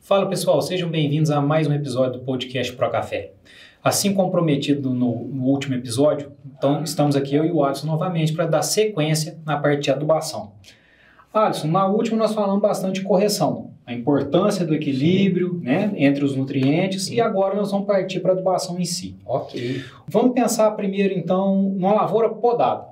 Fala pessoal, sejam bem-vindos a mais um episódio do podcast Pro Café. Assim como prometido no último episódio, então estamos aqui eu e o Alisson novamente para dar sequência na parte de adubação. Alisson, na última nós falamos bastante de correção, a importância do equilíbrio, né, entre os nutrientes, e agora nós vamos partir para a adubação em si. Ok. Vamos pensar primeiro então numa lavoura podada.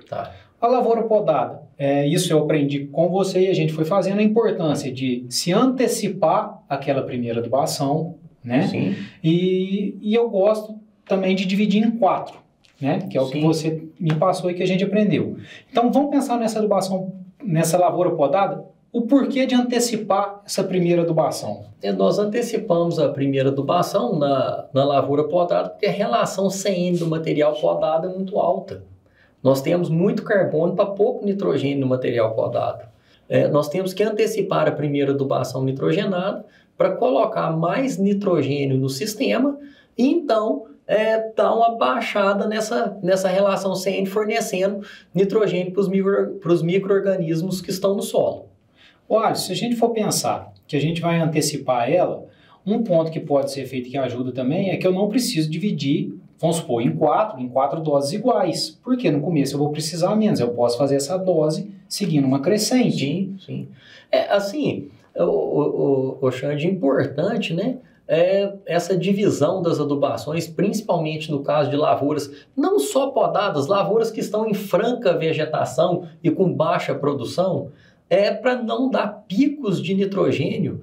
Tá. A lavoura podada, isso eu aprendi com você e a gente foi fazendo a importância de se antecipar aquela primeira adubação, né? Sim. E eu gosto também de dividir em 4, né? Que é o que você me passou e que a gente aprendeu. Então vamos pensar nessa adubação, nessa lavoura podada, o porquê de antecipar essa primeira adubação. Nós antecipamos a primeira adubação na lavoura podada porque a relação CN do material podado é muito alta. Nós temos muito carbono para pouco nitrogênio no material podado. Nós temos que antecipar a primeira adubação nitrogenada para colocar mais nitrogênio no sistema e então dar uma baixada nessa relação CN fornecendo nitrogênio para os micro-organismos que estão no solo. Olha, se a gente for pensar que a gente vai antecipar ela, um ponto que pode ser feito que ajuda também é que eu não preciso dividir, vamos supor, em quatro doses iguais, porque no começo eu vou precisar menos, eu posso fazer essa dose seguindo uma crescente. Sim. Assim, o Xande, importante, né? Essa divisão das adubações, principalmente no caso de lavouras, não só podadas, lavouras que estão em franca vegetação e com baixa produção, para não dar picos de nitrogênio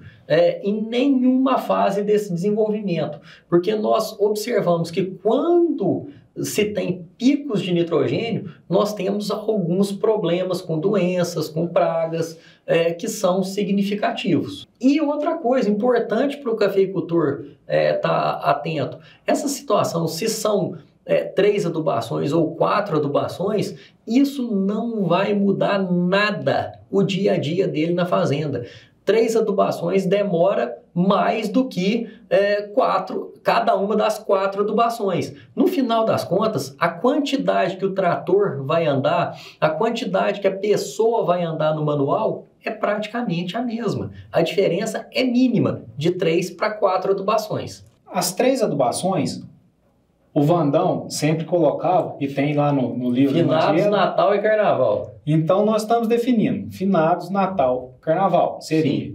em nenhuma fase desse desenvolvimento. Porque nós observamos que quando se tem picos de nitrogênio, nós temos alguns problemas com doenças, com pragas, que são significativos. E outra coisa importante para o cafeicultor estar atento, essa situação, se são 3 adubações ou 4 adubações, isso não vai mudar nada o dia a dia dele na fazenda. 3 adubações demora mais do que 4, cada uma das 4 adubações. No final das contas, a quantidade que o trator vai andar, a quantidade que a pessoa vai andar no manual é praticamente a mesma. A diferença é mínima, de 3 para 4 adubações. As 3 adubações, o Vandão sempre colocava, e tem lá no livro... Finados, Natal e Carnaval. Então, nós estamos definindo Finados, Natal, Carnaval. Seria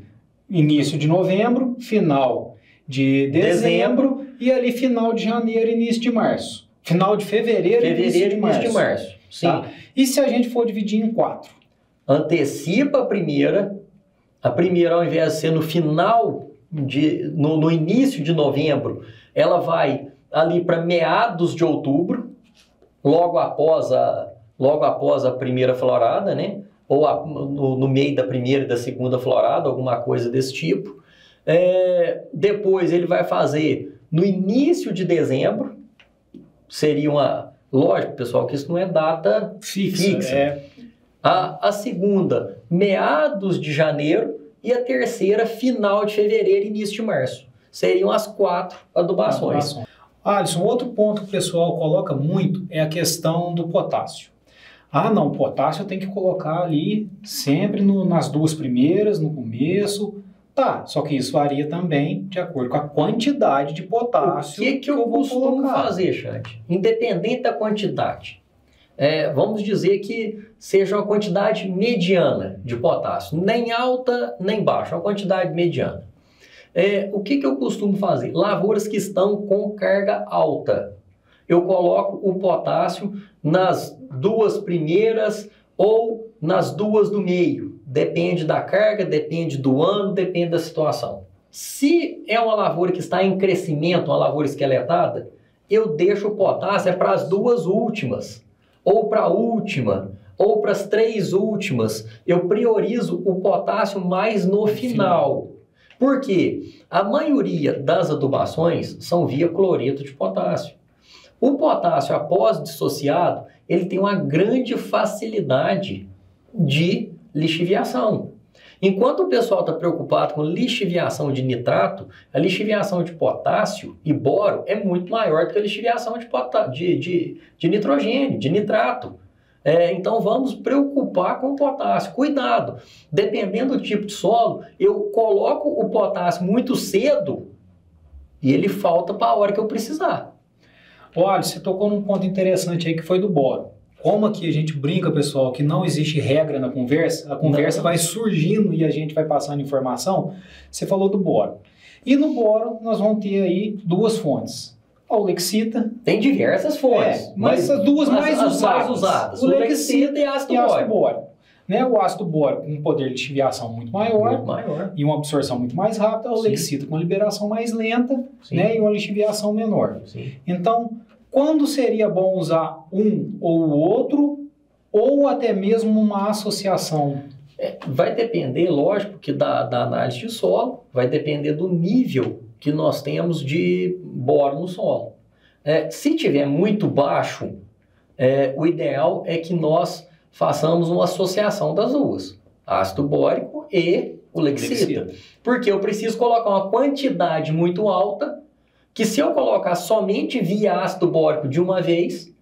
início de novembro, final de dezembro e ali final de janeiro, início de março. Final de fevereiro início de março. Sim. Tá? E se a gente for dividir em 4? Antecipa a primeira ao invés de ser no final, no início de novembro, ela vai ali para meados de outubro, logo após a primeira florada, né? Ou no meio da primeira e da segunda florada, alguma coisa desse tipo. Depois ele vai fazer no início de dezembro, seria lógico, pessoal, que isso não é data fixa. A segunda, meados de janeiro, e a terceira, final de fevereiro, início de março. Seriam as 4 adubações. Alisson, outro ponto que o pessoal coloca muito é a questão do potássio. Não, o potássio tem que colocar ali sempre nas 2 primeiras, no começo. Tá, só que isso varia também de acordo com a quantidade de potássio. O que eu costumo fazer, Xande? Independente da quantidade. Vamos dizer que seja uma quantidade mediana de potássio. Nem alta, nem baixa, uma quantidade mediana. O que eu costumo fazer? Lavouras que estão com carga alta. Eu coloco o potássio nas 2 primeiras ou nas 2 do meio. Depende da carga, depende do ano, depende da situação. Se é uma lavoura que está em crescimento, uma lavoura esqueletada, eu deixo o potássio para as 2 últimas, ou para a última, ou para as 3 últimas. Eu priorizo o potássio mais no final. Por quê? A maioria das adubações são via cloreto de potássio. O potássio, após dissociado, ele tem uma grande facilidade de lixiviação. Enquanto o pessoal está preocupado com lixiviação de nitrato, a lixiviação de potássio e boro é muito maior do que a lixiviação de nitrogênio, de nitrato. Então vamos preocupar com o potássio. Cuidado, dependendo do tipo de solo, eu coloco o potássio muito cedo e ele falta para a hora que eu precisar. Olha, você tocou num ponto interessante aí que foi do boro. Como aqui a gente brinca, pessoal, que não existe regra na conversa, a conversa vai surgindo e a gente vai passando informação, você falou do boro. E no boro nós vamos ter aí duas fontes. A Olexita. Tem diversas fontes. Mas as duas mais usadas. O Olexita e ácido bórico. Né? O ácido bórico com um poder de lixiviação muito maior e uma absorção muito mais rápida. A Olexita com liberação mais lenta, né? E uma lixiviação menor. Sim. Então, quando seria bom usar um ou o outro, ou até mesmo uma associação? Vai depender, lógico, que da análise de solo, vai depender do nível que nós temos de boro no solo. Se tiver muito baixo, o ideal é que nós façamos uma associação das duas, ácido bórico e Olexita. Porque eu preciso colocar uma quantidade muito alta, que se eu colocar somente via ácido bórico de uma vez,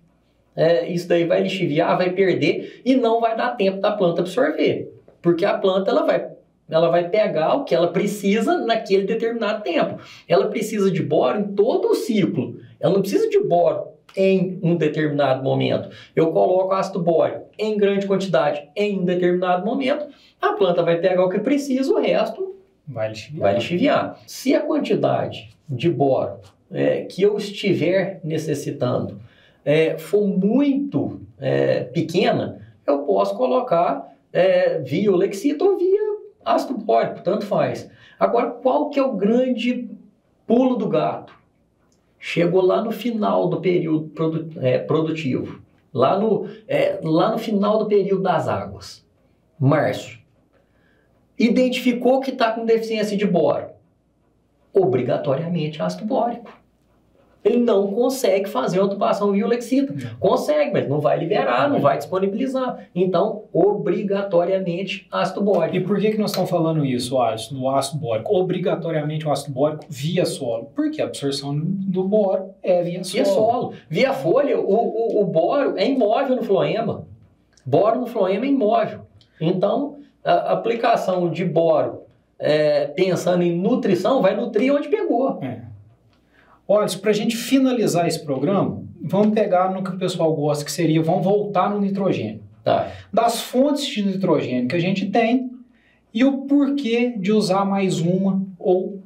isso daí vai lixiviar, vai perder e não vai dar tempo da planta absorver. Porque a planta ela vai pegar o que ela precisa naquele determinado tempo. Ela precisa de boro em todo o ciclo. Ela não precisa de boro em um determinado momento. Eu coloco ácido bórico em grande quantidade em um determinado momento, a planta vai pegar o que precisa, o resto vai lixiviar. Se a quantidade de boro que eu estiver necessitando for muito pequena, eu posso colocar via Olexita ou via ácido bórico, tanto faz. Agora, qual que é o grande pulo do gato? Chegou lá no final do período produtivo, lá no final do período das águas, março. Identificou que está com deficiência de boro, obrigatoriamente ácido bórico. Ele não consegue fazer a adubação via Olexita. Consegue, mas não vai liberar, não vai disponibilizar. Então, obrigatoriamente, ácido bórico. E por que nós estamos falando isso, Alisson, do ácido bórico? Obrigatoriamente o ácido bórico via solo. Porque a absorção do boro é via solo. Via solo. Via folha, o boro é imóvel no floema. Boro no floema é imóvel. Então, a aplicação de boro, pensando em nutrição, vai nutrir onde pegou. Olha, para a gente finalizar esse programa, vamos pegar no que o pessoal gosta, que seria, vamos voltar no nitrogênio. Tá. Das fontes de nitrogênio que a gente tem e o porquê de usar mais uma ou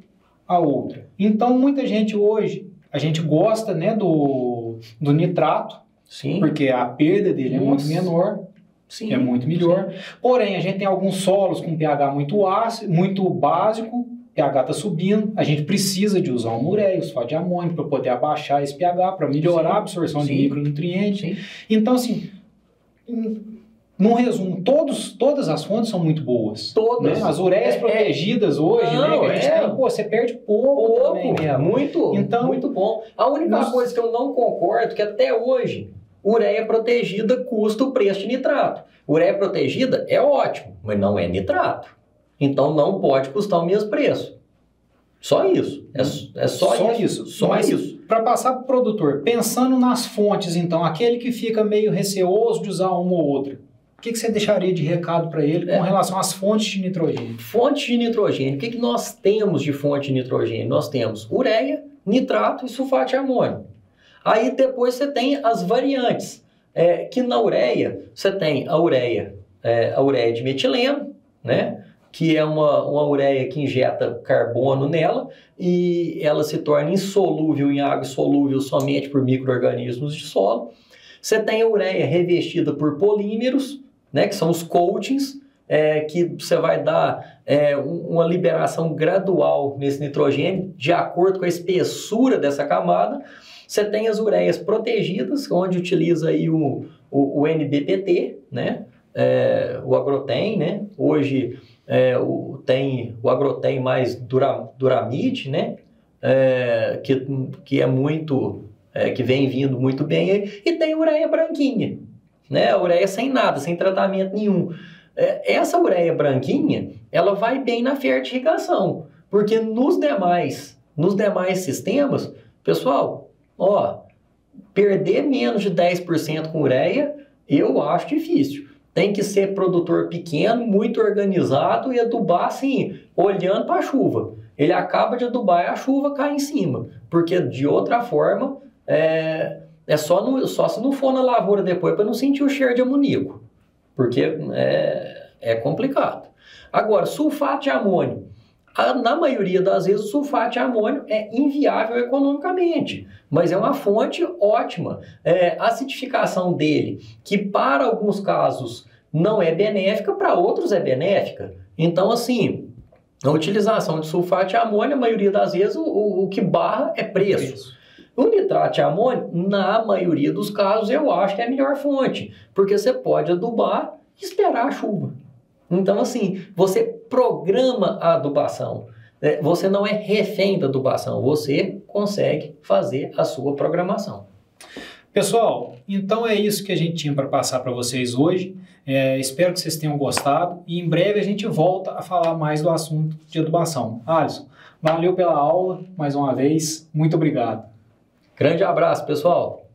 a outra. Então, muita gente hoje, a gente gosta, né, do nitrato, sim, porque a perda dele é muito menor, sim, é muito melhor. Sim. Porém, a gente tem alguns solos com pH muito ácido, muito básico, pH está subindo, a gente precisa de usar um ureia, fosfato de amônio, para poder abaixar esse pH, para melhorar a absorção de micronutrientes. Sim. Então, assim, num resumo, todas as fontes são muito boas. Todas. Né? As ureias protegidas hoje, né, que a gente tem, você perde pouco também mesmo. Muito bom. A única coisa que eu não concordo é que até hoje, ureia protegida custa o preço de nitrato. Ureia protegida é ótimo, mas não é nitrato. Então não pode custar o mesmo preço. Só isso. É só isso. Só isso. Para passar para o produtor, pensando nas fontes, então, aquele que fica meio receoso de usar uma ou outra, o que você deixaria de recado para ele com relação às fontes de nitrogênio? Fontes de nitrogênio. O que nós temos de fonte de nitrogênio? Nós temos ureia, nitrato e sulfato de amônio. Aí depois você tem as variantes. Que na ureia, você tem a ureia de metileno, né? Que é uma ureia que injeta carbono nela e ela se torna insolúvel em água e solúvel somente por micro-organismos de solo. Você tem a ureia revestida por polímeros, né, que são os coatings, que você vai dar uma liberação gradual nesse nitrogênio de acordo com a espessura dessa camada. Você tem as ureias protegidas, onde utiliza aí o NBPT, né, o Agrotem, né, hoje... tem o Agrotem mais Duramid, né? Que é muito, que vem vindo muito bem, e tem a ureia branquinha, né? A ureia sem nada, sem tratamento nenhum. Essa ureia branquinha, ela vai bem na fertirrigação, porque nos demais sistemas, pessoal, perder menos de 10% com ureia Eu acho difícil. Tem que ser produtor pequeno, muito organizado e adubar assim, olhando para a chuva. Ele acaba de adubar e a chuva cai em cima. Porque de outra forma, só se não for na lavoura depois para não sentir o cheiro de amoníaco. Porque é complicado. Agora, sulfato de amônio. Na maioria das vezes, o sulfato de amônio é inviável economicamente, mas é uma fonte ótima. A acidificação dele, que para alguns casos não é benéfica, para outros é benéfica. Então, assim, a utilização de sulfato de amônio, a maioria das vezes, o que barra é preço. O nitrato de amônio, na maioria dos casos, eu acho que é a melhor fonte, porque você pode adubar e esperar a chuva. Então, assim, você programa a adubação. Você não é refém da adubação, você consegue fazer a sua programação. Pessoal, então é isso que a gente tinha para passar para vocês hoje. Espero que vocês tenham gostado e em breve a gente volta a falar mais do assunto de adubação. Alisson, valeu pela aula mais uma vez, muito obrigado. Grande abraço, pessoal!